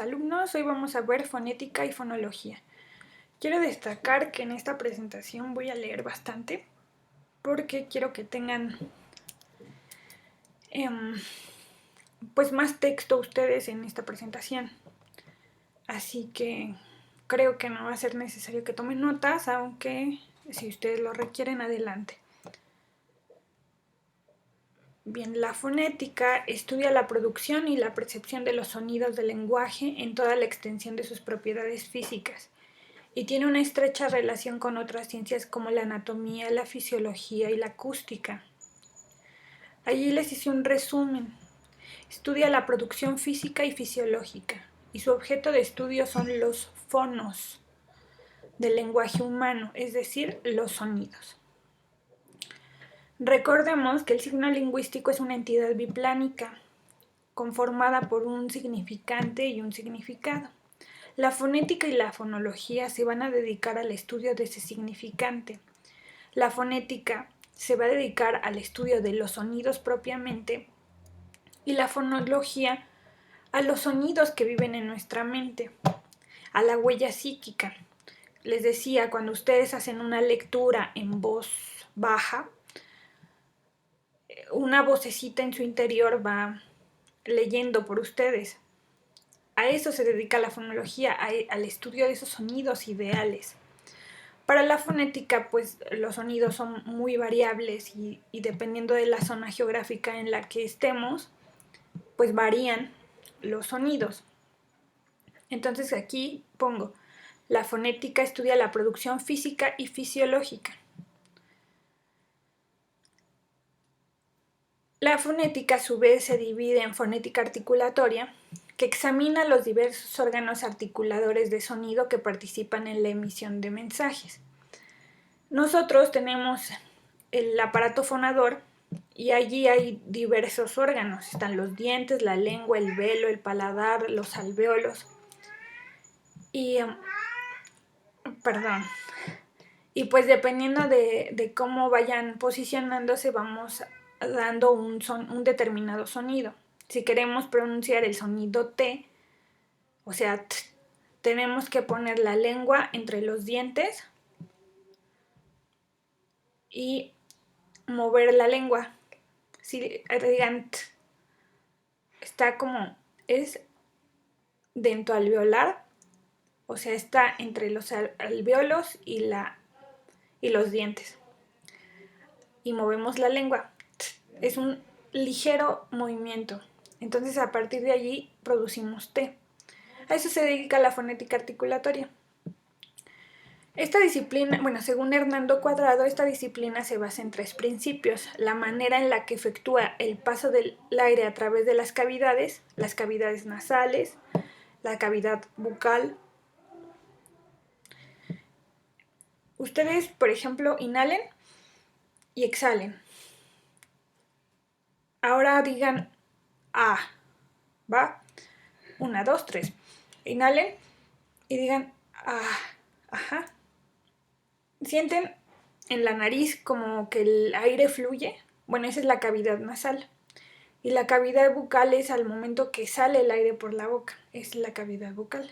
Alumnos, hoy vamos a ver fonética y fonología. Quiero destacar que en esta presentación voy a leer bastante porque quiero que tengan pues más texto ustedes en esta presentación. Así que creo que no va a ser necesario que tomen notas, aunque si ustedes lo requieren, adelante. Bien, la fonética estudia la producción y la percepción de los sonidos del lenguaje en toda la extensión de sus propiedades físicas y tiene una estrecha relación con otras ciencias como la anatomía, la fisiología y la acústica. Allí les hice un resumen. Estudia la producción física y fisiológica y su objeto de estudio son los fonos del lenguaje humano, es decir, los sonidos. Recordemos que el signo lingüístico es una entidad biplánica, conformada por un significante y un significado. La fonética y la fonología se van a dedicar al estudio de ese significante. La fonética se va a dedicar al estudio de los sonidos propiamente y la fonología a los sonidos que viven en nuestra mente, a la huella psíquica. Les decía, cuando ustedes hacen una lectura en voz baja, una vocecita en su interior va leyendo por ustedes. A eso se dedica la fonología, al estudio de esos sonidos ideales. Para la fonética, pues los sonidos son muy variables y dependiendo de la zona geográfica en la que estemos, pues varían los sonidos. Entonces aquí pongo, la fonética estudia la producción física y fisiológica. La fonética a su vez se divide en fonética articulatoria, que examina los diversos órganos articuladores de sonido que participan en la emisión de mensajes. Nosotros tenemos el aparato fonador y allí hay diversos órganos. Están los dientes, la lengua, el velo, el paladar, los alvéolos. Y pues dependiendo de cómo vayan posicionándose, vamos dando un determinado sonido. Si queremos pronunciar el sonido T, o sea, t, tenemos que poner la lengua entre los dientes y mover la lengua. Si digan t, está como, es dentoalveolar, o sea, está entre los alvéolos y los dientes. Y movemos la lengua. Es un ligero movimiento. Entonces a partir de allí producimos T. A eso se dedica la fonética articulatoria. Esta disciplina, según Hernando Cuadrado, esta disciplina se basa en 3 principios. La manera en la que efectúa el paso del aire a través de las cavidades nasales, la cavidad bucal. Ustedes, por ejemplo, inhalen y exhalen. Ahora digan A, ¿va? 1, 2, 3. Inhalen y digan A, ajá. ¿Sienten en la nariz como que el aire fluye? Bueno, esa es la cavidad nasal. Y la cavidad bucal es al momento que sale el aire por la boca. Es la cavidad bucal.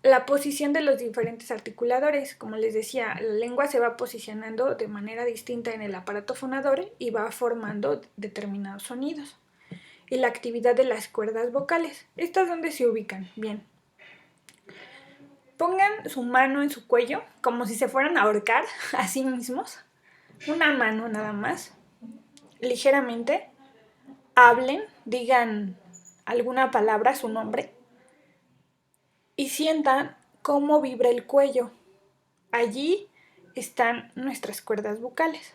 La posición de los diferentes articuladores. Como les decía, la lengua se va posicionando de manera distinta en el aparato fonador y va formando determinados sonidos. Y la actividad de las cuerdas vocales. ¿Estas dónde se ubican? Bien. Pongan su mano en su cuello, como si se fueran a ahorcar a sí mismos. Una mano nada más. Ligeramente. Hablen, digan alguna palabra, su nombre. Y sientan cómo vibra el cuello. Allí están nuestras cuerdas vocales.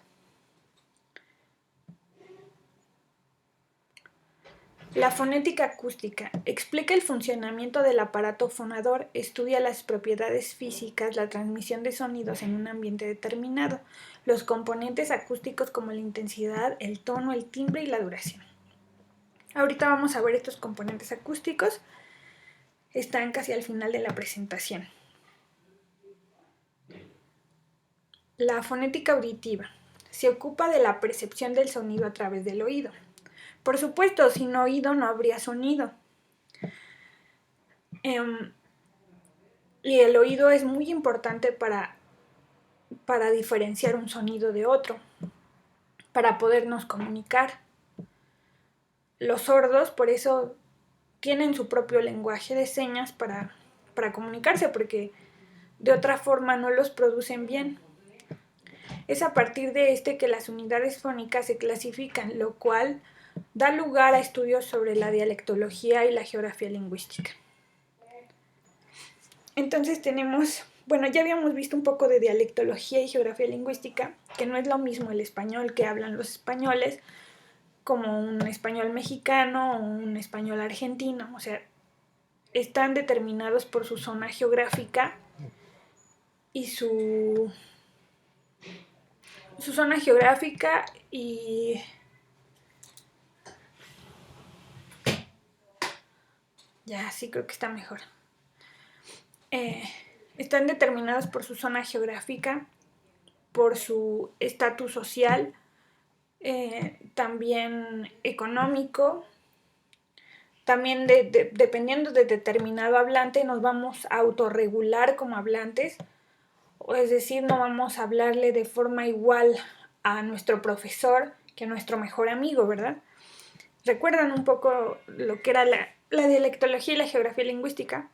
La fonética acústica explica el funcionamiento del aparato fonador, estudia las propiedades físicas, la transmisión de sonidos en un ambiente determinado, los componentes acústicos como la intensidad, el tono, el timbre y la duración. Ahorita vamos a ver estos componentes acústicos, están casi al final de la presentación. La fonética auditiva se ocupa de la percepción del sonido a través del oído. Por supuesto, sin oído no habría sonido. Y el oído es muy importante para diferenciar un sonido de otro, para podernos comunicar. Los sordos, por eso, tienen su propio lenguaje de señas para comunicarse, porque de otra forma no los producen bien. Es a partir de que las unidades fónicas se clasifican, lo cual da lugar a estudios sobre la dialectología y la geografía lingüística. Entonces tenemos, bueno, ya habíamos visto un poco de dialectología y geografía lingüística, que no es lo mismo el español que hablan los españoles como un español mexicano o un español argentino. O sea, están determinados por su zona geográfica y su zona geográfica y ya, sí creo que está mejor. Están determinados por su zona geográfica, por su estatus social, también económico, también dependiendo de determinado hablante nos vamos a autorregular como hablantes, es decir, no vamos a hablarle de forma igual a nuestro profesor que a nuestro mejor amigo, ¿verdad? ¿Recuerdan un poco lo que era la dialectología y la geografía lingüística?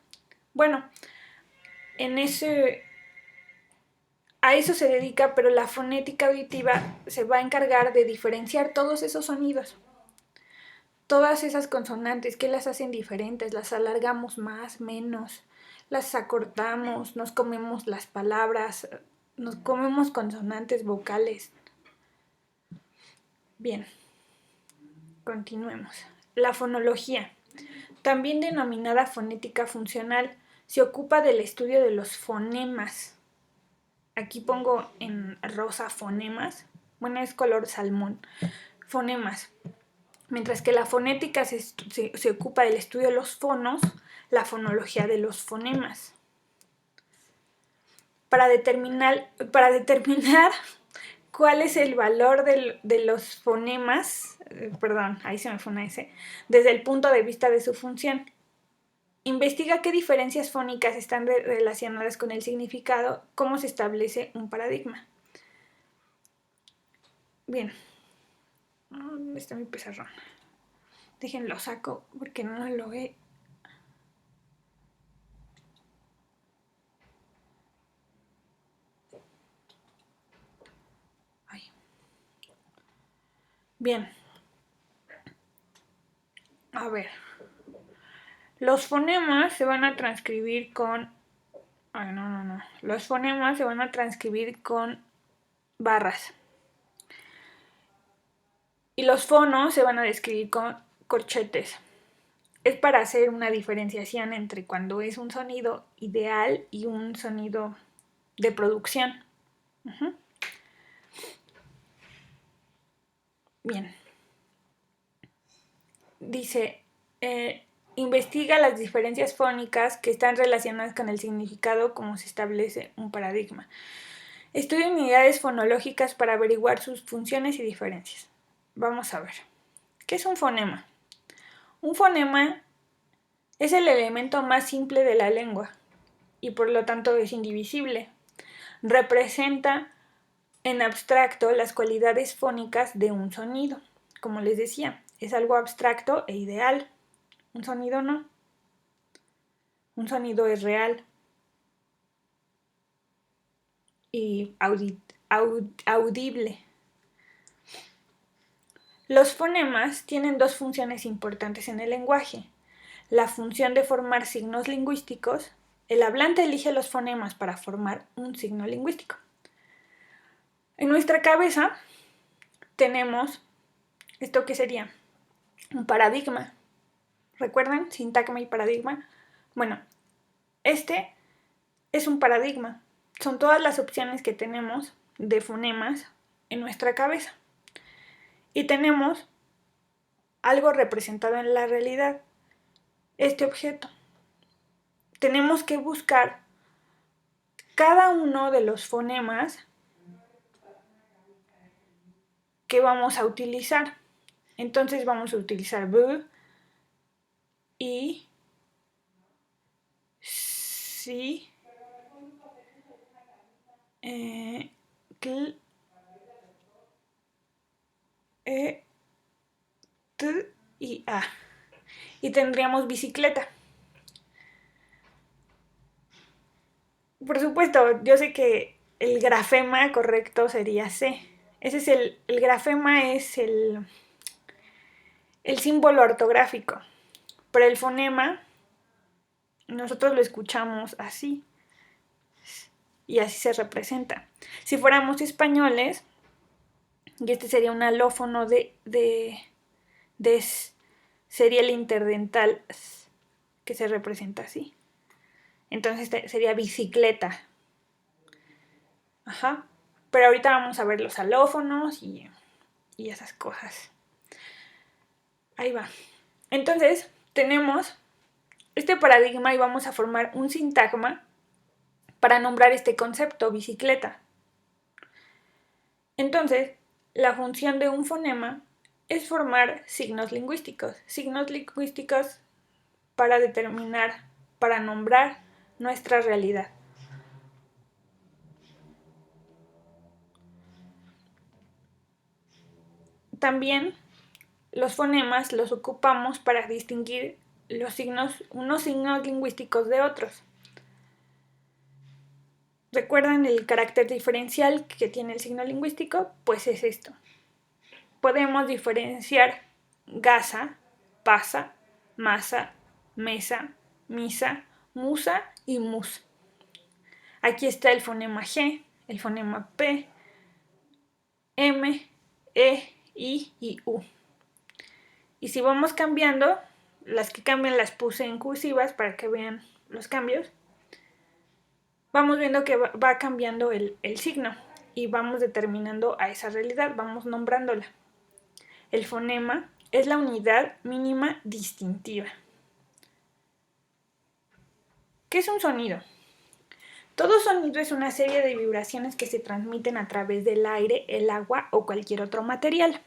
Bueno, a eso se dedica, pero la fonética auditiva se va a encargar de diferenciar todos esos sonidos. Todas esas consonantes, ¿qué las hacen diferentes? Las alargamos más, menos, las acortamos, nos comemos las palabras, nos comemos consonantes vocales. Bien, continuemos. La fonología, también denominada fonética funcional, se ocupa del estudio de los fonemas. Aquí pongo en rosa fonemas, bueno, es color salmón, fonemas. Mientras que la fonética se ocupa del estudio de los fonos, la fonología de los fonemas. Para determinar cuál es el valor de los fonemas, perdón, ahí se me fue una S, desde el punto de vista de su función. Investiga qué diferencias fónicas están relacionadas con el significado, cómo se establece un paradigma. Bien. ¿Dónde está mi pizarrón? Déjenlo saco porque no lo ve. Ay. Bien. A ver. Los fonemas se van a transcribir con... Ay, no. Los fonemas se van a transcribir con barras. Y los fonos se van a describir con corchetes. Es para hacer una diferenciación entre cuando es un sonido ideal y un sonido de producción. Bien. Dice, investiga las diferencias fónicas que están relacionadas con el significado, como se establece un paradigma. Estudia unidades fonológicas para averiguar sus funciones y diferencias. Vamos a ver. ¿Qué es un fonema? Un fonema es el elemento más simple de la lengua y por lo tanto es indivisible. Representa en abstracto las cualidades fónicas de un sonido. Como les decía, es algo abstracto e ideal. Un sonido no. Un sonido es real y audible. Los fonemas tienen dos funciones importantes en el lenguaje. La función de formar signos lingüísticos. El hablante elige los fonemas para formar un signo lingüístico. En nuestra cabeza tenemos esto que sería un paradigma. ¿Recuerdan? Sintagma y paradigma. Bueno, este es un paradigma. Son todas las opciones que tenemos de fonemas en nuestra cabeza. Y tenemos algo representado en la realidad, este objeto. Tenemos que buscar cada uno de los fonemas que vamos a utilizar. Entonces vamos a utilizar B, I, si, cl, t y a. Y tendríamos bicicleta. Por supuesto, yo sé que el grafema correcto sería C. Ese es el grafema es el símbolo ortográfico. Pero el fonema, nosotros lo escuchamos así. Y así se representa. Si fuéramos españoles, y este sería un alófono sería el interdental que se representa así. Entonces sería bicicleta. Ajá. Pero ahorita vamos a ver los alófonos y esas cosas. Ahí va. Entonces, tenemos este paradigma y vamos a formar un sintagma para nombrar este concepto, bicicleta. Entonces, la función de un fonema es formar signos lingüísticos. Signos lingüísticos para determinar, para nombrar nuestra realidad. También los fonemas los ocupamos para distinguir unos signos lingüísticos de otros. ¿Recuerdan el carácter diferencial que tiene el signo lingüístico? Pues es esto. Podemos diferenciar gasa, pasa, masa, mesa, misa, musa y mus. Aquí está el fonema G, el fonema P, M, E, I y U. Y si vamos cambiando, las que cambian las puse en cursivas para que vean los cambios. Vamos viendo que va cambiando el signo y vamos determinando a esa realidad, vamos nombrándola. El fonema es la unidad mínima distintiva. ¿Qué es un sonido? Todo sonido es una serie de vibraciones que se transmiten a través del aire, el agua o cualquier otro material.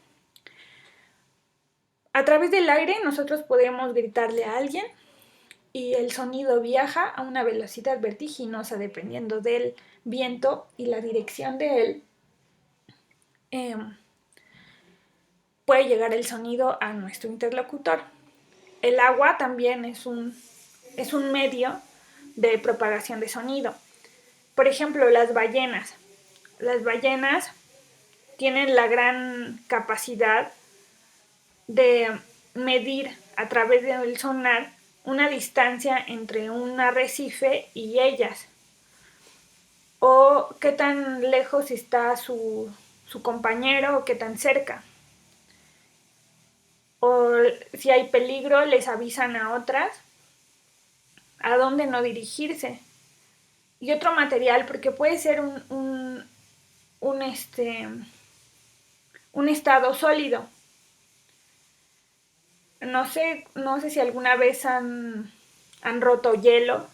A través del aire nosotros podemos gritarle a alguien y el sonido viaja a una velocidad vertiginosa dependiendo del viento y la dirección de él. Puede llegar el sonido a nuestro interlocutor. El agua también es un medio de propagación de sonido. Por ejemplo, las ballenas. Las ballenas tienen la gran capacidad de medir a través del sonar una distancia entre un arrecife y ellas, o qué tan lejos está su compañero o qué tan cerca, o si hay peligro les avisan a otras a dónde no dirigirse. Y otro material, porque puede ser un estado sólido. No sé si alguna vez han roto hielo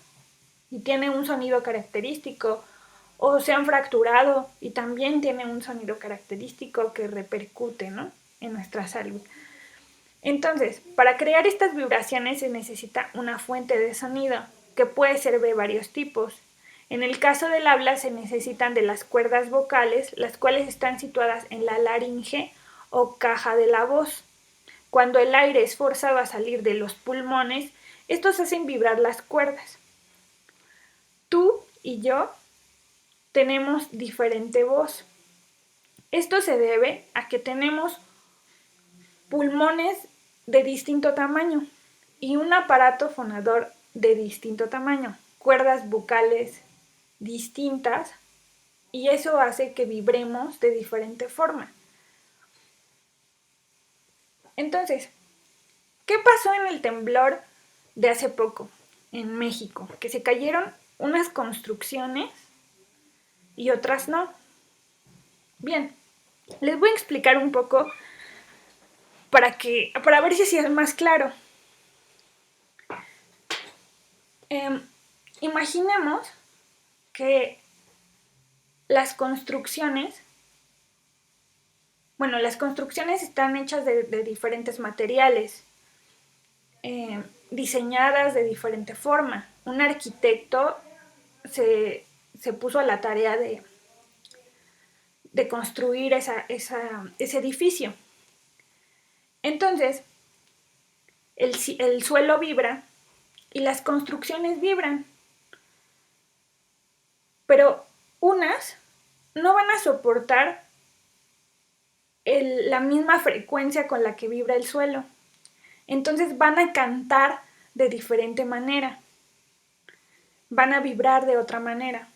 y tiene un sonido característico, o se han fracturado y también tiene un sonido característico que repercute, ¿no?, en nuestra salud. Entonces, para crear estas vibraciones se necesita una fuente de sonido, que puede ser de varios tipos. En el caso del habla se necesitan de las cuerdas vocales, las cuales están situadas en la laringe o caja de la voz. Cuando el aire es forzado a salir de los pulmones, estos hacen vibrar las cuerdas. Tú y yo tenemos diferente voz. Esto se debe a que tenemos pulmones de distinto tamaño y un aparato fonador de distinto tamaño, cuerdas vocales distintas, y eso hace que vibremos de diferente forma. Entonces, ¿qué pasó en el temblor de hace poco en México? Que se cayeron unas construcciones y otras no. Bien, les voy a explicar un poco para ver si es más claro. Imaginemos que las construcciones están hechas de diferentes materiales, diseñadas de diferente forma. Un arquitecto se puso a la tarea de construir ese edificio. Entonces, el suelo vibra y las construcciones vibran, pero unas no van a soportar la misma frecuencia con la que vibra el suelo. Entonces van a cantar de diferente manera, van a vibrar de otra manera.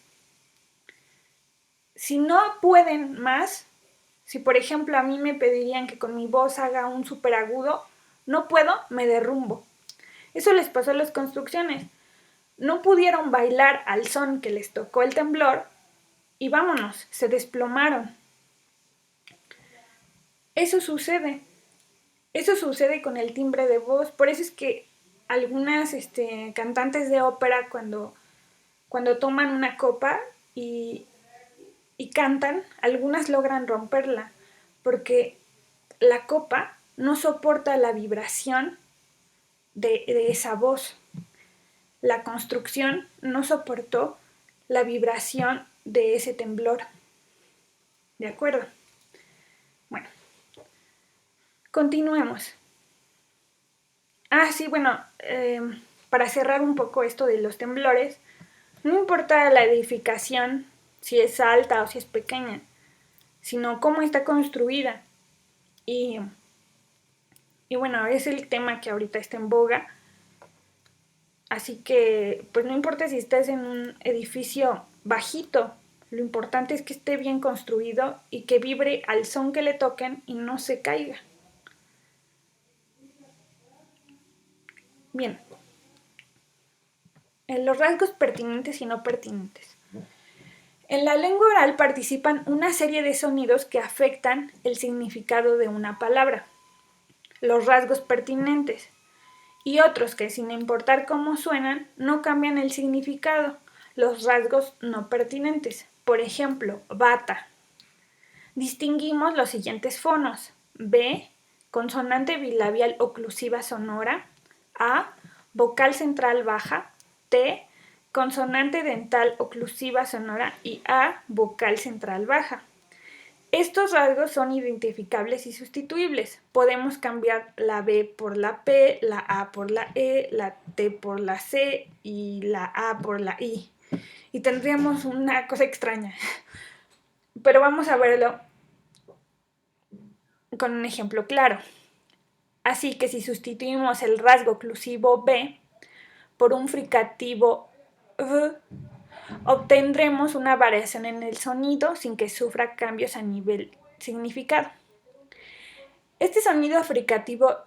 Si no pueden más, si por ejemplo a mí me pedirían que con mi voz haga un súper agudo, no puedo, me derrumbo. Eso les pasó a las construcciones. No pudieron bailar al son que les tocó el temblor y vámonos, se desplomaron. Eso sucede. Eso sucede con el timbre de voz. Por eso es que algunas cantantes de ópera cuando toman una copa y cantan, algunas logran romperla, porque la copa no soporta la vibración de esa voz. La construcción no soportó la vibración de ese temblor. ¿De acuerdo? Bueno, continuemos. Sí, bueno, para cerrar un poco esto de los temblores, no importa la edificación, si es alta o si es pequeña, sino cómo está construida. Y bueno, es el tema que ahorita está en boga. Así que, pues no importa si estás en un edificio bajito, lo importante es que esté bien construido y que vibre al son que le toquen y no se caiga. Bien, en los rasgos pertinentes y no pertinentes. En la lengua oral participan una serie de sonidos que afectan el significado de una palabra. Los rasgos pertinentes y otros que, sin importar cómo suenan, no cambian el significado. Los rasgos no pertinentes. Por ejemplo, bata. Distinguimos los siguientes fonos. B, consonante bilabial oclusiva sonora. A, vocal central baja. T, consonante dental oclusiva sonora. Y A, vocal central baja. Estos rasgos son identificables y sustituibles. Podemos cambiar la B por la P, la A por la E, la T por la C y la A por la I. Y tendríamos una cosa extraña. Pero vamos a verlo con un ejemplo claro. Así que si sustituimos el rasgo oclusivo B por un fricativo V, obtendremos una variación en el sonido sin que sufra cambios a nivel significado. Este sonido fricativo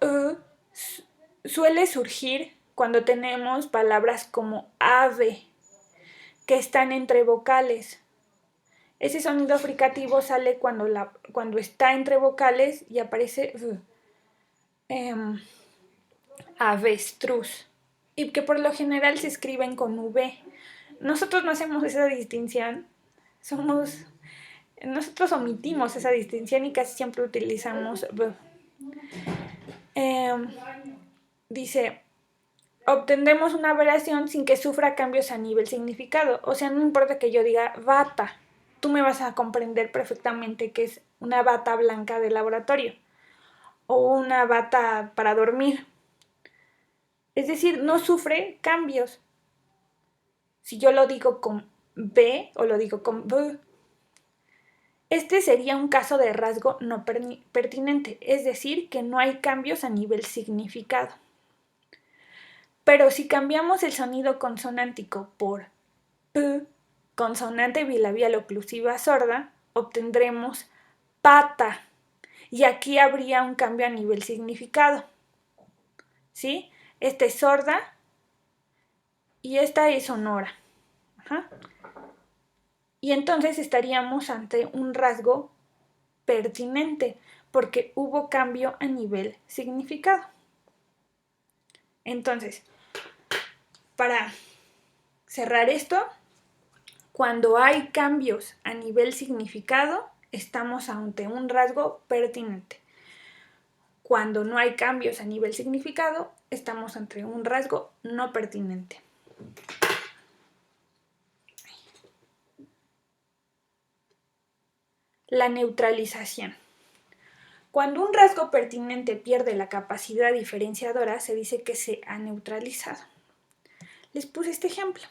suele surgir cuando tenemos palabras como ave, que están entre vocales. Ese sonido fricativo sale cuando está entre vocales y aparece avestruz, y que por lo general se escriben con V. Nosotros no hacemos esa distinción, nosotros omitimos esa distinción y casi siempre utilizamos V. Dice, obtendremos una variación sin que sufra cambios a nivel significado. O sea, no importa que yo diga bata, tú me vas a comprender perfectamente que es una bata blanca de laboratorio o una bata para dormir. Es decir, no sufre cambios. Si yo lo digo con B o lo digo con B, este sería un caso de rasgo no pertinente, es decir, que no hay cambios a nivel significado. Pero si cambiamos el sonido consonántico por P, consonante bilabial oclusiva sorda, obtendremos pata. Y aquí habría un cambio a nivel significado. ¿Sí? Esta es sorda y esta es sonora. Ajá. Y entonces estaríamos ante un rasgo pertinente, porque hubo cambio a nivel significado. Entonces, para cerrar esto, cuando hay cambios a nivel significado, estamos ante un rasgo pertinente. Cuando no hay cambios a nivel significado, estamos ante un rasgo no pertinente. La neutralización. Cuando un rasgo pertinente pierde la capacidad diferenciadora, se dice que se ha neutralizado. Les puse este ejemplo.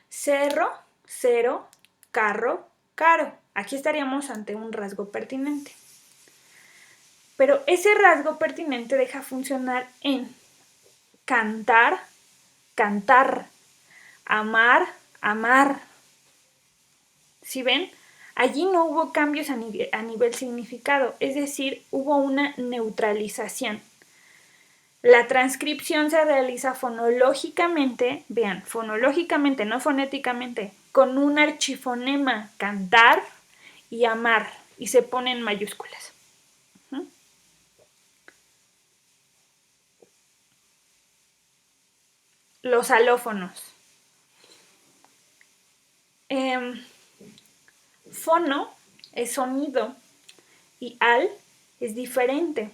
Cerro, cero, carro, caro. Aquí estaríamos ante un rasgo pertinente. Pero ese rasgo pertinente deja funcionar en cantar, cantar, amar, amar. ¿Sí ven? Allí no hubo cambios a nivel significado, es decir, hubo una neutralización. La transcripción se realiza fonológicamente, vean, fonológicamente, no fonéticamente, con un archifonema, cantar y amar, y se pone en mayúsculas. Los alófonos. Fono es sonido y al es diferente.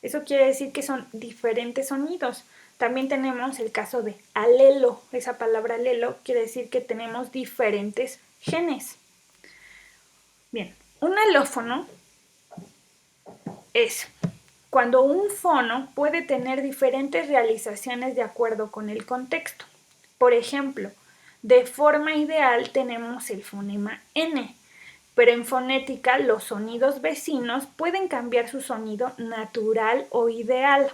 Eso quiere decir que son diferentes sonidos. También tenemos el caso de alelo. Esa palabra alelo quiere decir que tenemos diferentes genes. Bien, un alófono es cuando un fono puede tener diferentes realizaciones de acuerdo con el contexto. Por ejemplo, de forma ideal tenemos el fonema N, pero en fonética los sonidos vecinos pueden cambiar su sonido natural o ideal.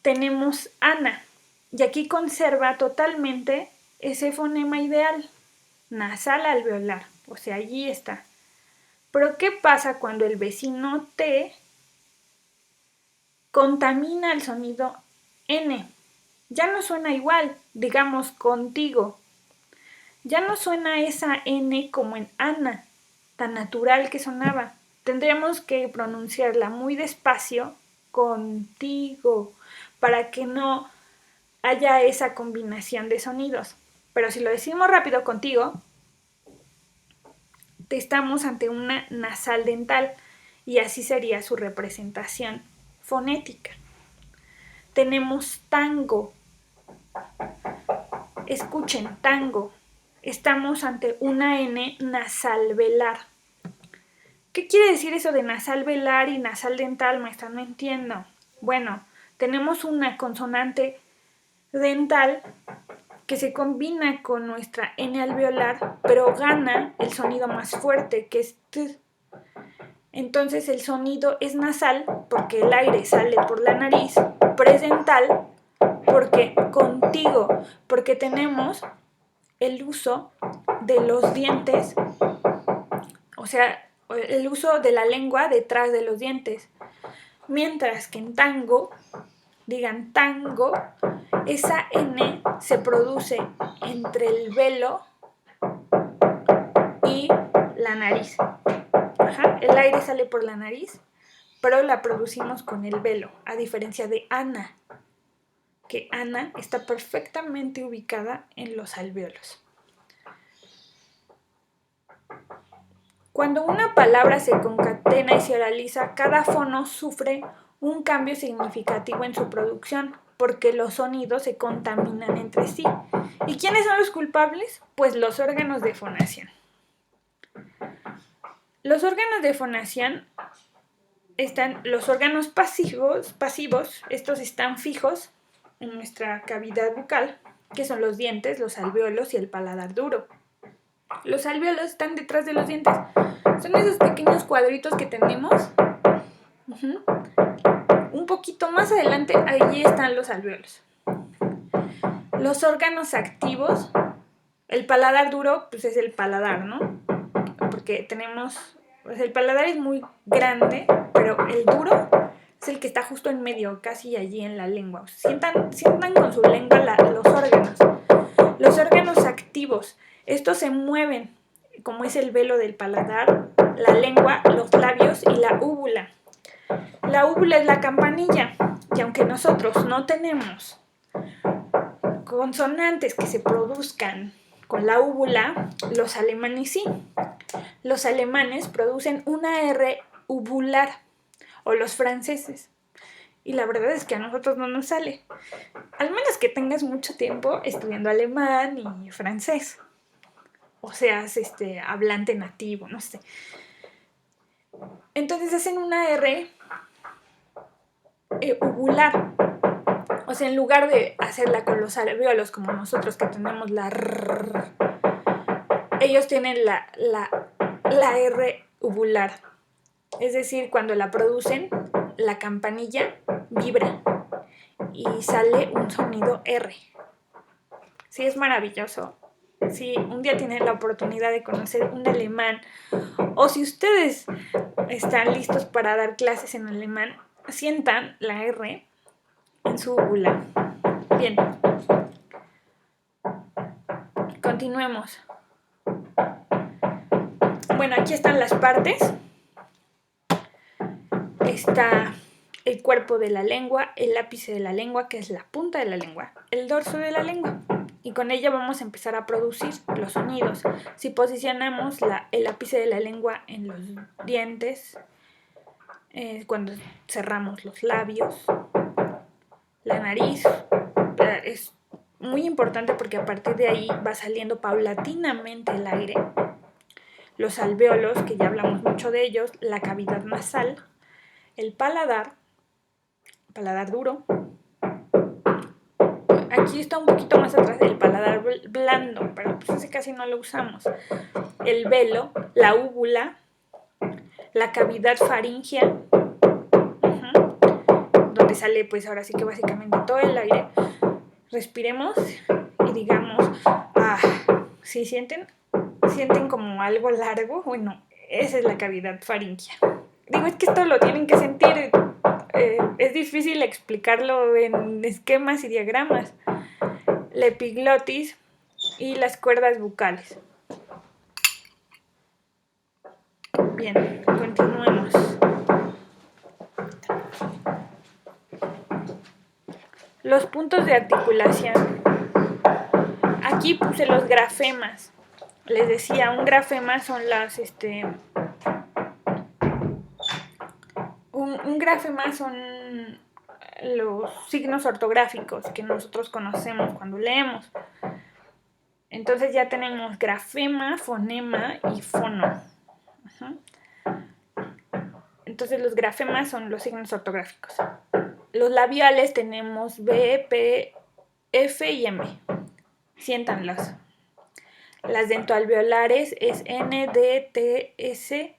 Tenemos ana, y aquí conserva totalmente ese fonema ideal, nasal alveolar, o sea, allí está. Pero ¿qué pasa cuando el vecino T contamina el sonido N? Ya no suena igual, digamos contigo. Ya no suena esa N como en Ana, tan natural que sonaba. Tendríamos que pronunciarla muy despacio, contigo, para que no haya esa combinación de sonidos. Pero si lo decimos rápido contigo, estamos ante una nasal dental y así sería su representación fonética. Tenemos tango. Escuchen, tango. Estamos ante una N nasal velar. ¿Qué quiere decir eso de nasal velar y nasal dental, maestra? No entiendo. Bueno, tenemos una consonante dental que se combina con nuestra N alveolar, pero gana el sonido más fuerte, que es T. Entonces el sonido es nasal porque el aire sale por la nariz, predental porque contigo, porque tenemos el uso de los dientes, o sea, el uso de la lengua detrás de los dientes. Mientras que en tango, digan tango, esa N se produce entre el velo y la nariz. Ajá, el aire sale por la nariz, pero la producimos con el velo, a diferencia de ana, que ana está perfectamente ubicada en los alvéolos. Cuando una palabra se concatena y se oraliza, cada fono sufre un cambio significativo en su producción, porque los sonidos se contaminan entre sí. ¿Y quiénes son los culpables? Pues los órganos de fonación. Los órganos de fonación están los órganos pasivos, estos están fijos en nuestra cavidad bucal, que son los dientes, los alvéolos y el paladar duro. Los alvéolos están detrás de los dientes. Son esos pequeños cuadritos que tenemos. Un poquito más adelante, allí están los alvéolos. Los órganos activos, el paladar duro, pues es el paladar, ¿no? Porque tenemos, pues el paladar es muy grande, pero el duro es el que está justo en medio, casi allí en la lengua. O sea, sientan con su lengua los órganos. Los órganos activos, estos se mueven, como es el velo del paladar, la lengua, los labios y la úvula. La úvula es la campanilla, y aunque nosotros no tenemos consonantes que se produzcan con la úvula, los alemanes sí. Los alemanes producen una R uvular, o los franceses. Y la verdad es que a nosotros no nos sale. Al menos que tengas mucho tiempo estudiando alemán y francés. O seas hablante nativo, no sé. Entonces hacen una R uvular. O sea, en lugar de hacerla con los alvéolos como nosotros que tenemos la R, ellos tienen la R uvular. Es decir, cuando la producen, la campanilla vibra y sale un sonido R. Sí, es maravilloso. Si un día tienen la oportunidad de conocer un alemán, o si ustedes están listos para dar clases en alemán, sientan la R en su úvula. Bien, continuemos. Bueno, aquí están las partes. Está el cuerpo de la lengua, el ápice de la lengua, que es la punta de la lengua, el dorso de la lengua. Y con ella vamos a empezar a producir los sonidos. Si posicionamos el ápice de la lengua en los dientes, cuando cerramos los labios, la nariz, es muy importante porque a partir de ahí va saliendo paulatinamente el aire. Los alvéolos, que ya hablamos mucho de ellos, la cavidad nasal, el paladar duro. Aquí está un poquito más atrás el paladar blando, pero pues ese casi no lo usamos. El velo, la úvula, la cavidad faríngea, donde sale pues ahora sí que básicamente todo el aire. Respiremos y digamos, si sienten como algo largo, bueno, esa es la cavidad faríngea. Digo, es que esto lo tienen que sentir. Es difícil explicarlo en esquemas y diagramas. La epiglotis y las cuerdas bucales. Bien, continuemos. Los puntos de articulación. Aquí puse los grafemas. Les decía, un grafema son un grafema son los signos ortográficos que nosotros conocemos cuando leemos. Entonces ya tenemos grafema, fonema y fono. Entonces los grafemas son los signos ortográficos. Los labiales tenemos B, P, F y M. Siéntanlos. Las dentoalveolares es N, D, T, S,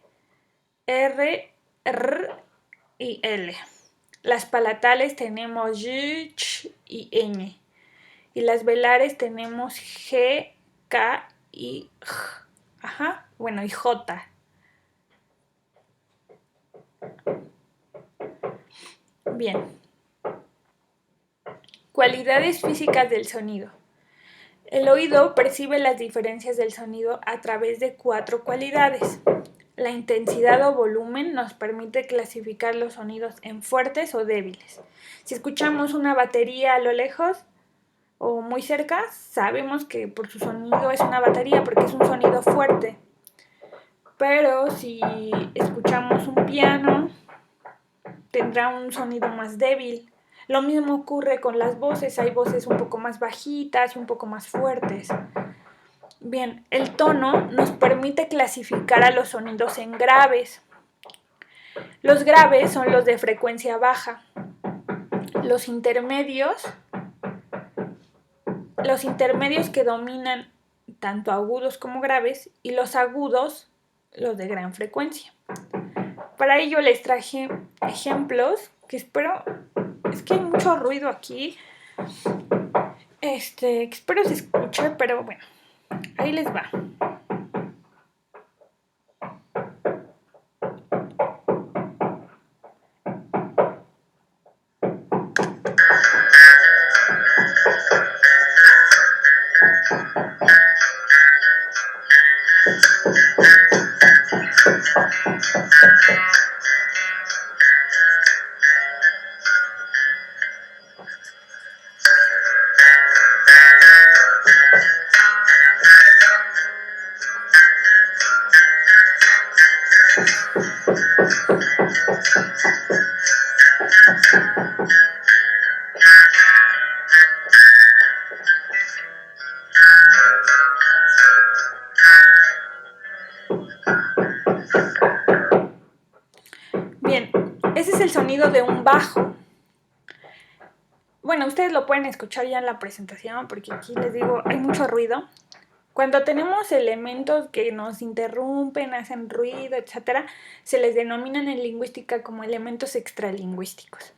R, R y L. Las palatales tenemos Y, Ch y Ñ. Y las velares tenemos G, K y J. Bueno, y J. Bien. Cualidades físicas del sonido. El oído percibe las diferencias del sonido a través de 4 cualidades. La intensidad o volumen nos permite clasificar los sonidos en fuertes o débiles. Si escuchamos una batería a lo lejos o muy cerca, sabemos que por su sonido es una batería porque es un sonido fuerte. Pero si escuchamos un piano, tendrá un sonido más débil. Lo mismo ocurre con las voces, hay voces un poco más bajitas y un poco más fuertes. Bien, el tono nos permite clasificar a los sonidos en graves. Los graves son los de frecuencia baja. Los intermedios que dominan tanto agudos como graves, y los agudos, los de gran frecuencia. Para ello les traje ejemplos que espero, es que hay mucho ruido aquí, espero se escuche, pero bueno, ahí les va. sonido de un bajo. Bueno, ustedes lo pueden escuchar ya en la presentación porque aquí les digo, hay mucho ruido. Cuando tenemos elementos que nos interrumpen, hacen ruido, etc., se les denominan en lingüística como elementos extralingüísticos.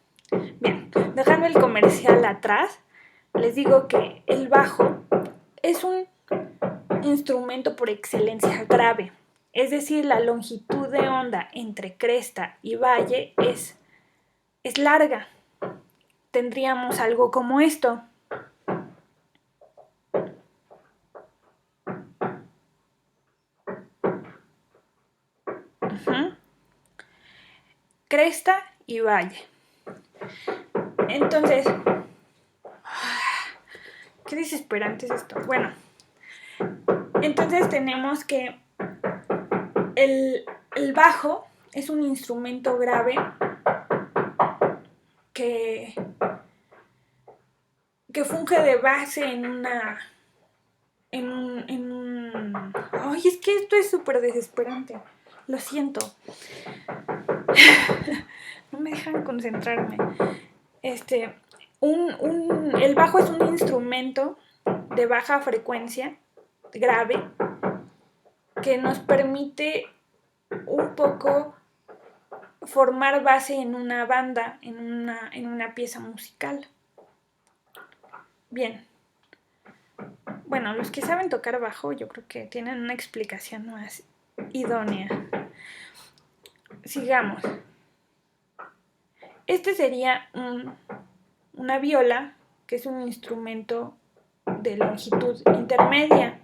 Bien, dejando el comercial atrás, les digo que el bajo es un instrumento por excelencia grave. Es decir, la longitud de onda entre cresta y valle es larga. Tendríamos algo como esto. Cresta y valle. Entonces, qué desesperante es esto. Bueno, entonces tenemos que el bajo es un instrumento grave que funge de base en una... Ay, es que esto es súper desesperante. Lo siento. No me dejan concentrarme. El bajo es un instrumento de baja frecuencia, grave, que nos permite un poco formar base en una banda, en una pieza musical. Bien. Bueno, los que saben tocar bajo yo creo que tienen una explicación más idónea. Sigamos. Este sería una viola, que es un instrumento de longitud intermedia.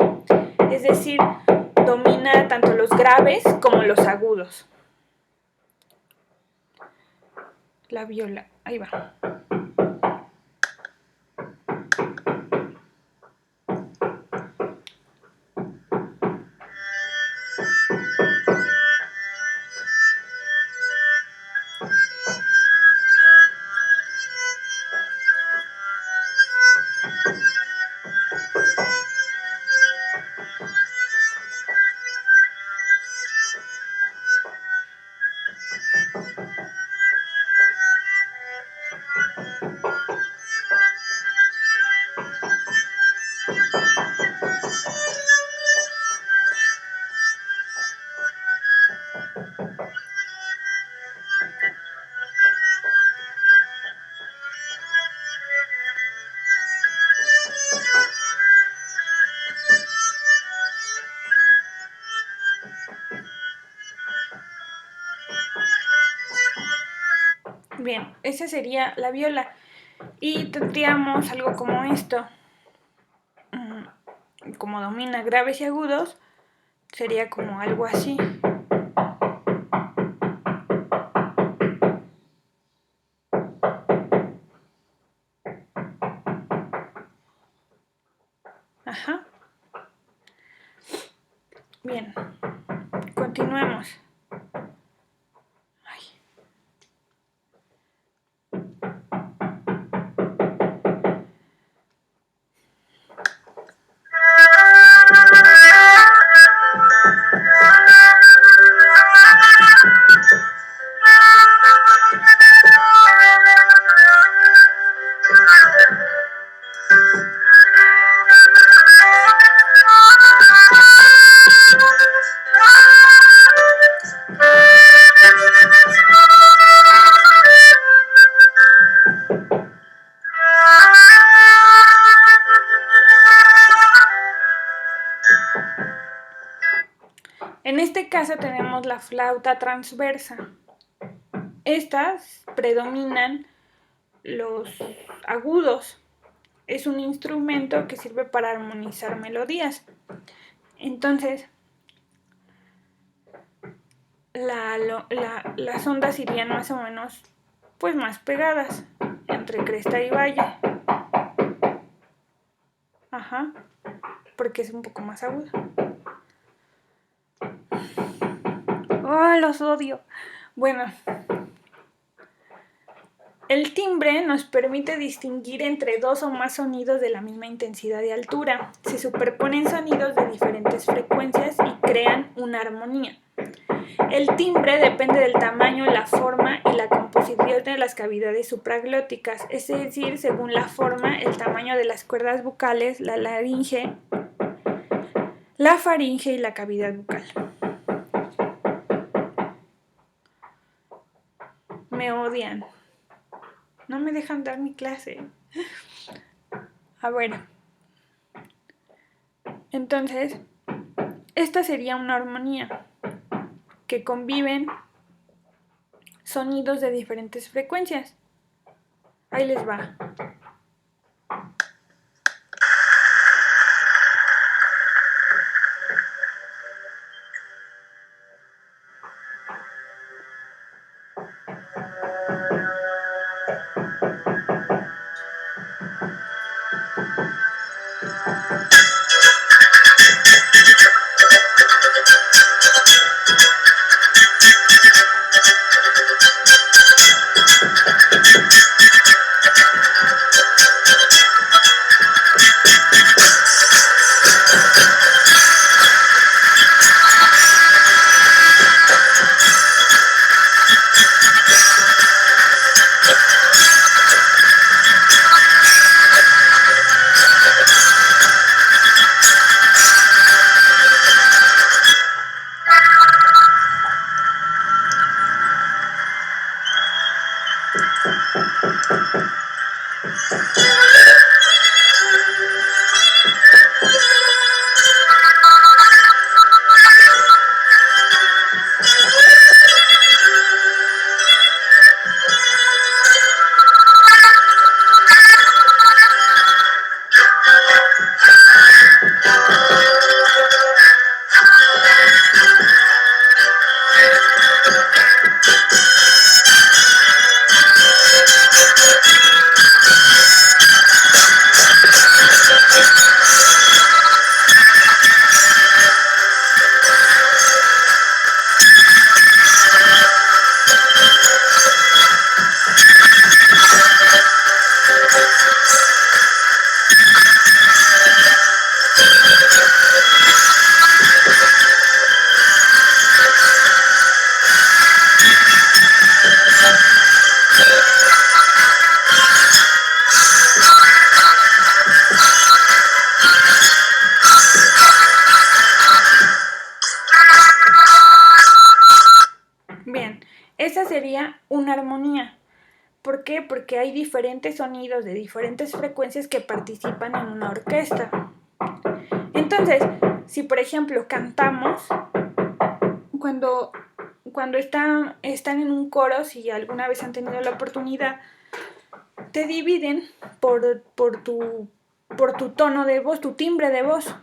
Es decir, domina tanto los graves como los agudos. La viola, ahí va. Bien, esa sería la viola. Y tendríamos algo como esto. Como domina graves y agudos, sería como algo así. Ajá. Bien, continuemos. Ay. En este caso tenemos la flauta transversa. Estas predominan los agudos. Es un instrumento que sirve para armonizar melodías. Entonces, las ondas irían más o menos pues más pegadas entre cresta y valle. Ajá, porque es un poco más agudo. ¡Oh, los odio! Bueno, El timbre nos permite distinguir entre dos o más sonidos de la misma intensidad y altura. Se superponen sonidos de diferentes frecuencias y crean una armonía. El timbre depende del tamaño, la forma y la composición de las cavidades supraglóticas, es decir, según la forma, el tamaño de las cuerdas vocales, la laringe, la faringe y la cavidad bucal. Me odian. No me dejan dar mi clase. A ver. Entonces, esta sería una armonía, que conviven sonidos de diferentes frecuencias. Ahí les va. Bien, esa sería una armonía. ¿Por qué? Porque hay diferentes sonidos de diferentes frecuencias que participan en una orquesta. Entonces, si por ejemplo cantamos, cuando están en un coro, si alguna vez han tenido la oportunidad, te dividen por tu tono de voz, tu timbre de voz.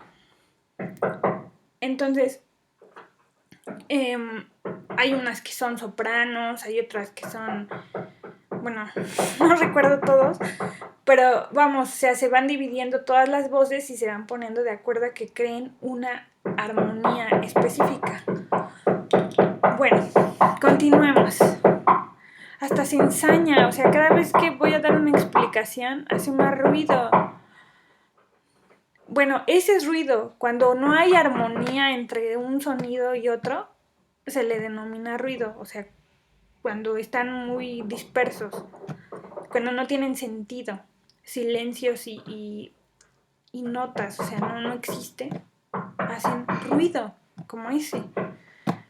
Entonces, hay unas que son sopranos, hay otras que son, bueno, no recuerdo todos, pero vamos, o sea, se van dividiendo todas las voces y se van poniendo de acuerdo a que creen una armonía específica. Bueno, continuemos. Hasta se ensaña, o sea, cada vez que voy a dar una explicación hace más ruido. Bueno, ese es ruido. Cuando no hay armonía entre un sonido y otro, se le denomina ruido. O sea, cuando están muy dispersos, cuando no tienen sentido, silencios y notas, o sea, no existe, hacen ruido, como ese.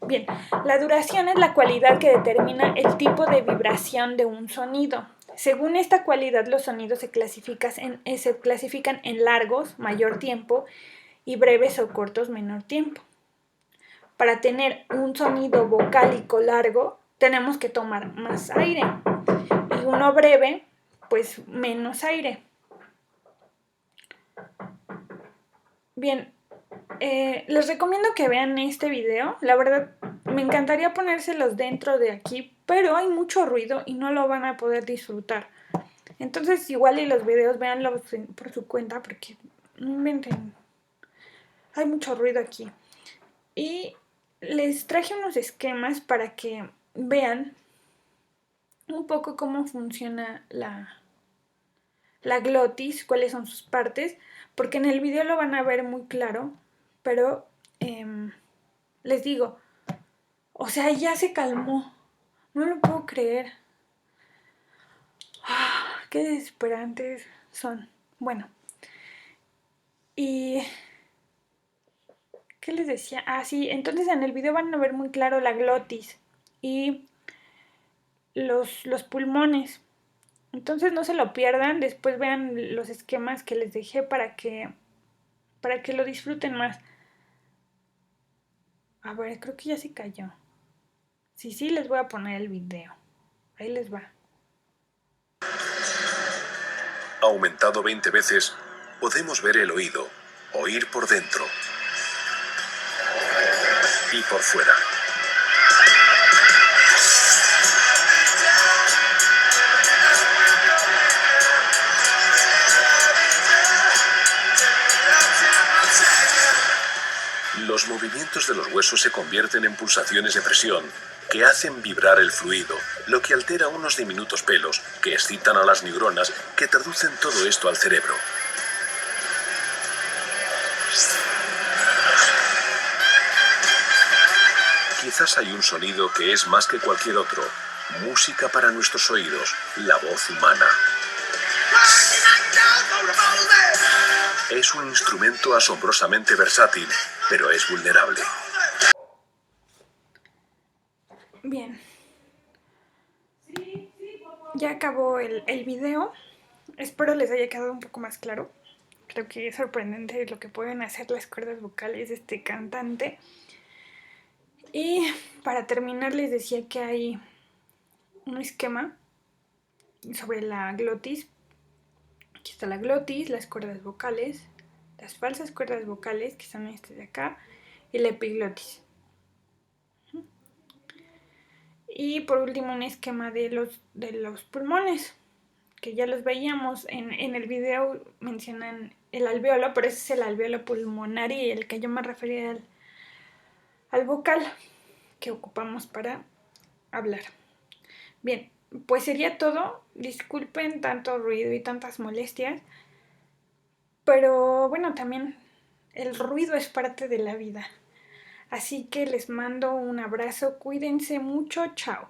Bien, la duración es la cualidad que determina el tipo de vibración de un sonido. Según esta cualidad, los sonidos se clasifican en largos, mayor tiempo, y breves o cortos, menor tiempo. Para tener un sonido vocálico largo, tenemos que tomar más aire. Y uno breve, pues menos aire. Bien, les recomiendo que vean este video. La verdad, me encantaría ponérselos dentro de aquí, pero hay mucho ruido y no lo van a poder disfrutar. Entonces, igual y los videos, véanlos por su cuenta, porque no inventen. Hay mucho ruido aquí. Y les traje unos esquemas para que vean un poco cómo funciona la glotis, cuáles son sus partes, porque en el video lo van a ver muy claro, pero les digo, o sea, ya se calmó, no lo puedo creer. Qué desesperantes son. Bueno, y ¿qué les decía? Ah, sí, entonces en el video van a ver muy claro la glotis y los pulmones. Entonces no se lo pierdan, después vean los esquemas que les dejé para que lo disfruten más. A ver, creo que ya se cayó. Sí, sí, les voy a poner el video. Ahí les va. Aumentado 20 veces, podemos ver el oído, oír por dentro y por fuera. Los movimientos de los huesos se convierten en pulsaciones de presión que hacen vibrar el fluido, lo que altera unos diminutos pelos que excitan a las neuronas que traducen todo esto al cerebro. Quizás hay un sonido que es más que cualquier otro, música para nuestros oídos, la voz humana. Es un instrumento asombrosamente versátil, pero es vulnerable. Bien. Ya acabó el video. Espero les haya quedado un poco más claro. Creo que es sorprendente lo que pueden hacer las cuerdas vocales de este cantante. Y para terminar les decía que hay un esquema sobre la glotis. Aquí está la glotis, las cuerdas vocales, las falsas cuerdas vocales, que son estas de acá, y la epiglotis. Y por último un esquema de los pulmones, que ya los veíamos en el video, mencionan el alveolo, pero ese es el alveolo pulmonar y el que yo me refería al vocal que ocupamos para hablar. Bien, pues sería todo. Disculpen tanto ruido y tantas molestias, pero bueno, también el ruido es parte de la vida. Así que les mando un abrazo, cuídense mucho, chao.